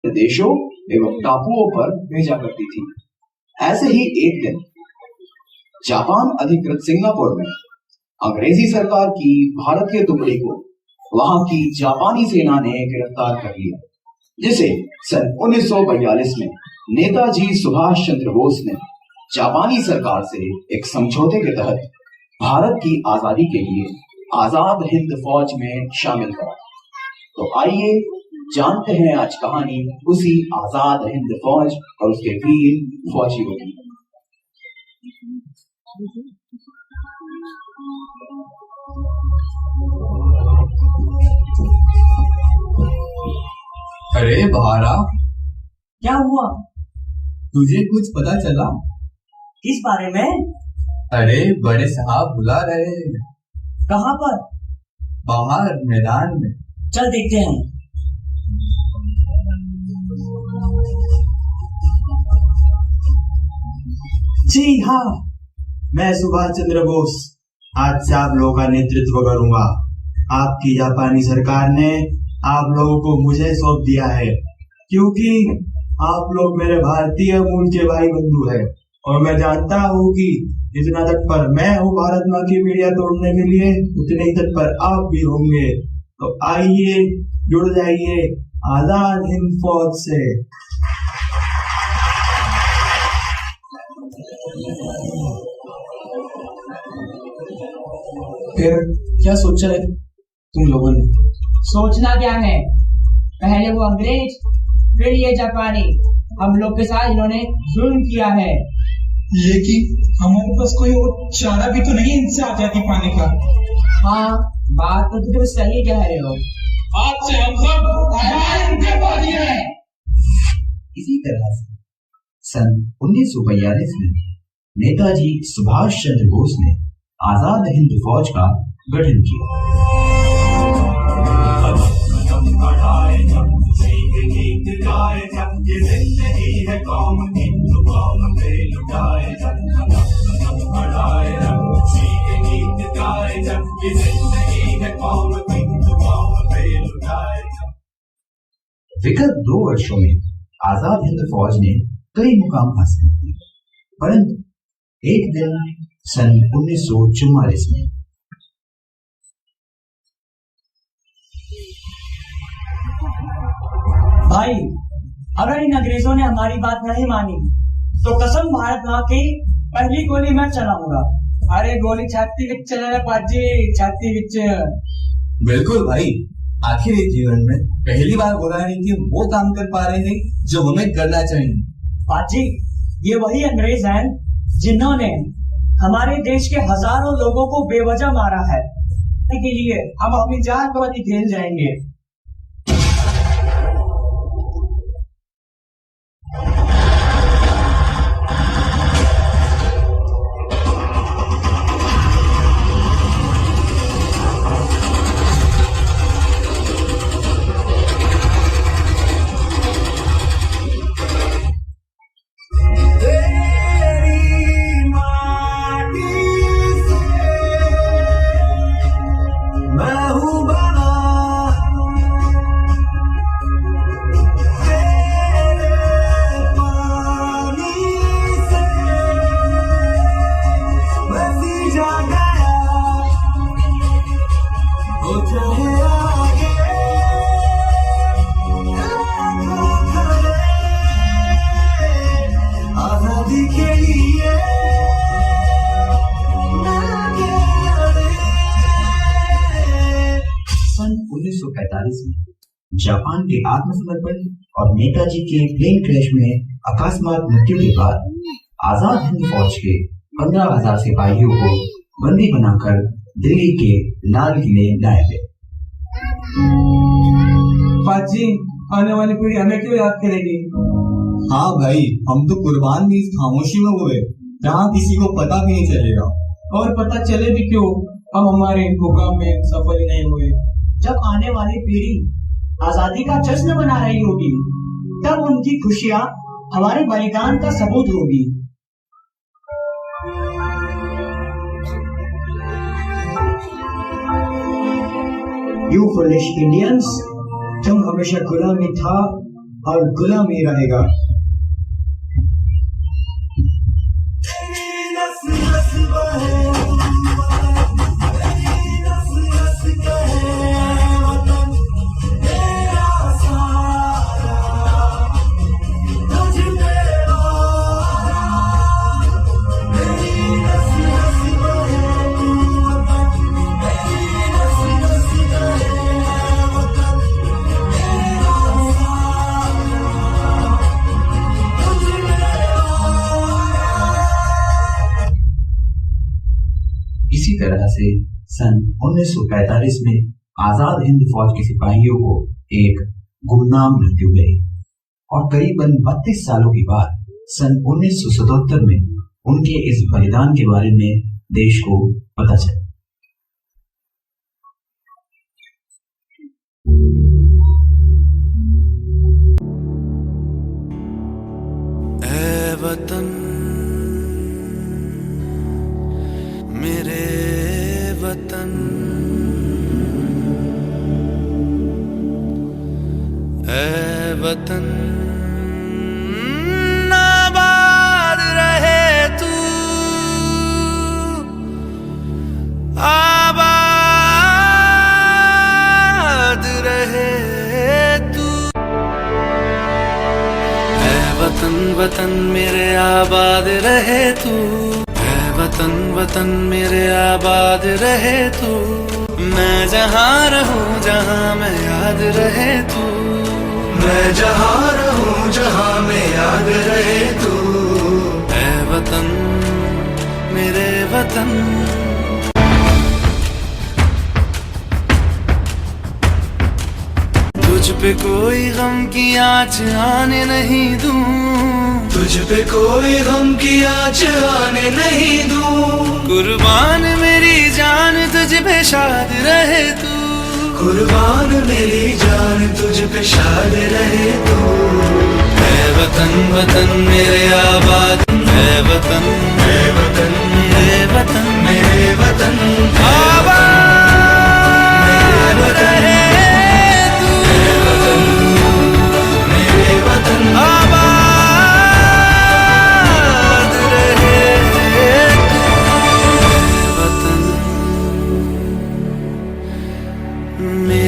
देशों एवं टापुओं पर भेजा करती थी। ऐसे ही एक दिन जापान अधिकृत सिंगापुर में अंग्रेजी सरकार की भारतीय टुकड़ी को वहां की जापानी सेना ने गिरफ्तार कर लिया, जिसे सन 1942 में नेताजी सुभाष चंद्र बोस ने जापानी सरकार से एक समझौते के तहत भारत की आजादी के लिए आजाद हिंद फौज में शामिल करा। तो आइए जानते हैं आज कहानी उसी आजाद हिंद फौज और उसके वीर फौजियों की। अरे बहारा, क्या हुआ? तुझे कुछ पता चला? किस बारे में? अरे बड़े साहब बुला रहे हैं। कहाँ पर? बाहर मैदान में। चल देखते हैं। जी हाँ, मैं सुभाष चंद्र बोस आज से आप लोगों का नेतृत्व करूंगा। आपकी जापानी सरकार ने आप लोगों को मुझे सौंप दिया है, क्योंकि आप लोग मेरे भारतीय मूल के भाई बंधु हैं और मैं जानता हूँ कि जितना तत्पर मैं हूँ भारत माँ की पीढ़ियां तोड़ने के लिए, उतने ही तत्पर आप भी होंगे। तो आइए जुड़ जाइए आजाद हिंद फौज से। फिर क्या सोचा है तुम लोगों ने? सोचना क्या है, पहले वो अंग्रेज फिर ये जापानी, हम लोग के साथ इन्होंने जुल्म किया है। लेकिन हमारे पास कोई और चारा भी तो नहीं इनसे आजादी पाने का। हाँ, बात तो तुम सही कह रहे हो। आज से हम सब आजाद के फौजी हैं। इसी तरह से सन 1942 में नेताजी सुभाष चंद्र बोस ने आजाद हिंद फौज का गठन किया। विगत 2 वर्षों में आजाद हिंद फौज ने कई मुकाम हासिल किए, परंतु एक दिन सन 1944 में भाई, अगर इन अंग्रेजों ने हमारी बात नहीं मानी तो कसम भारत माँ की पहली गोली मैं चलाऊंगा। अरे गोली छाती विच चला पाजी, छाती विच। बिल्कुल भाई, आखिर इस जीवन में पहली बार हो रहा है कि वो काम कर पा रहे हैं जो हमें करना चाहिए। पाजी, ये वही अंग्रेज हैं जिन्होंने हमारे देश के हजारों लोगों को बेवजह मारा है। के लिए हम अपनी जान को भी खेल जाएंगे। जापान के आत्मसमर्पण और नेताजी के प्लेन क्रैश में अकस्मात मृत्यु के बाद आजाद हिंद फौज के 15,000 सिपाहियों को बंदी बनाकर दिल्ली के लाल किले लाए गए। पाजी, आने वाली पीढ़ी हमें क्यों याद करेगी? हाँ भाई, हम तो कुर्बान भी इस खामोशी में हुए जहाँ किसी को पता भी नहीं चलेगा। और पता चले भी क्यों, हम हमारे मुकाम में सफल नहीं हुए। जब आने वाली पीढ़ी आजादी का जश्न मना रही होगी, तब उनकी खुशियां हमारे बलिदान का सबूत होगी। You foolish Indians, तुम हमेशा गुलामी था और गुलामी रहेगा। इसी तरह से सन 1945 में आजाद हिंद फौज के सिपाहियों को एक गुमनाम मृत्यु गई और करीबन 32 सालों के बाद सन 1977 में उनके इस बलिदान के बारे में देश को पता चला। ऐ वतन मेरे वतन, ऐ वतन आबाद रहे तू, आबाद रहे तू। ऐ वतन वतन मेरे आबाद रहे तू, वतन वतन मेरे आबाद रहे तू। मैं जहाँ रहूं जहाँ मैं याद रहे तू, मैं जहाँ रहूं जहाँ मैं याद रहे तू। ऐ वतन मेरे वतन, तुझ पे कोई गम की आँच आने नहीं दूं, तुझ पे कोई गम की आँच आने नहीं दूं। कुर्बान मेरी जान तुझ पे शाद रहे तू, कुर्बान मेरी जान तुझ पे शाद रहे तू। ऐ वतन वतन मेरे आबाद, ऐ वतन मेरे वतन, मेरे वतन मेरे वतन आबाद रहे तू, मेरे वतन आबाद रहे तू। वतन मेरे